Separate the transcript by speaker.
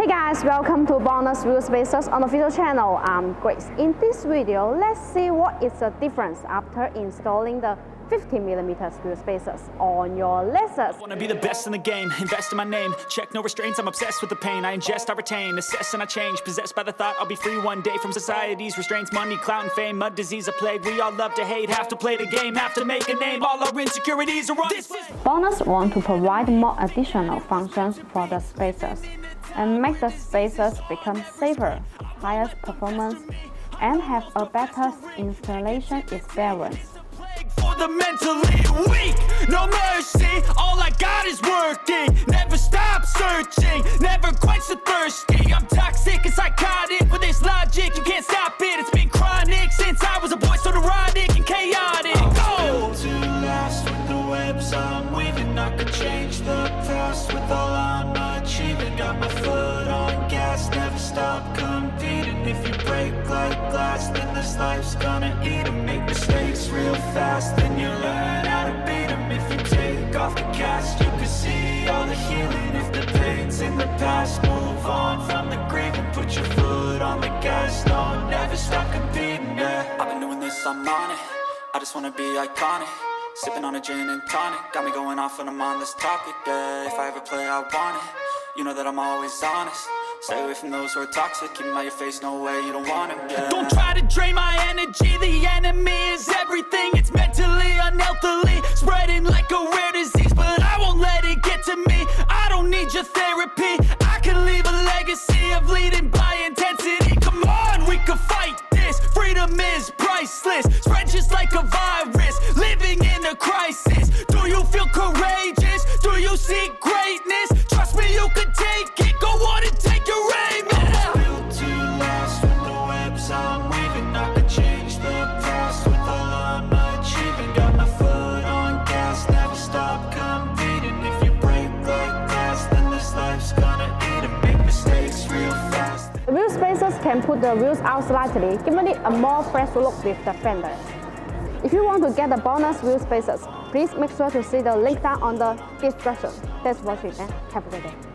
Speaker 1: guys, welcome to BONOSS Wheel Spacers on the official channel. I'm Grace. In this video, let's see what is the difference after installing the 50mm wheel spacers on your Lexus.
Speaker 2: I wanna be the best in the game, invest in my name, check no restraints, I'm obsessed with the pain. I ingest, I retain, assess and I change, possessed by the thought I'll be free one day from society's restraints, money, clout and fame, mud, disease, a plague. We all love to hate, have to play the game, have to make a name, all our insecurities are on display.
Speaker 1: BONOSS want to provide more additional functions for the spacers and make the spacers become safer, higher performance, and have a better installation experience.
Speaker 2: For the mentally weak, no mercy, all I got is working, never stop searching, never quite so thirsty, I'm toxic and psychotic, with this logic, you can't stop it, it's been chronic, since I was a boy, so neurotic and chaotic. I'm built to last with the webs I'm weaving, I could change the past with all I'm achieving, got my foot on gas, never stop competing, if you break like glass, then this life's gonna eat 'em, make mistakes real fast, then you learn how to beat 'em. If you take off the cast, you can see all the healing. If the pain's in the past, move on from the grave and put your foot on the gas. No, never stop competing, yeah. I've been doing this, I'm on it. I just wanna be iconic. Sipping on a gin and tonic, got me going off when I'm on this topic, yeah. If I ever play, I want it. You know that I'm always honest. Stay away from those who are toxic, keep them out your face, no way, you don't want them, yeah. Don't try to drain my energy, the enemy is everything. It's mentally, unhealthily, spreading like a rare disease. But I won't let it get to me, I don't need your therapy. I can leave a legacy of leading by intensity. Come on, we can fight this, freedom is priceless. Spread just like a virus, living in a crisis. Do you feel courageous? Do you seek greatness? Trust me, you can take it, go on and take your aim, yeah. I'm built to last with the webs I'm weaving, I could change the past with all I'm achieving, got my foot on gas, never stop competing, if you break like glass, then this life's gonna eat 'em, make mistakes real fast.
Speaker 1: The wheel spacers can put the wheels out slightly, giving it a more fresh look with the fender. If you want to get the BONOSS wheel spacers, please make sure to see the link down on the description. Thanks for watching and have a good day.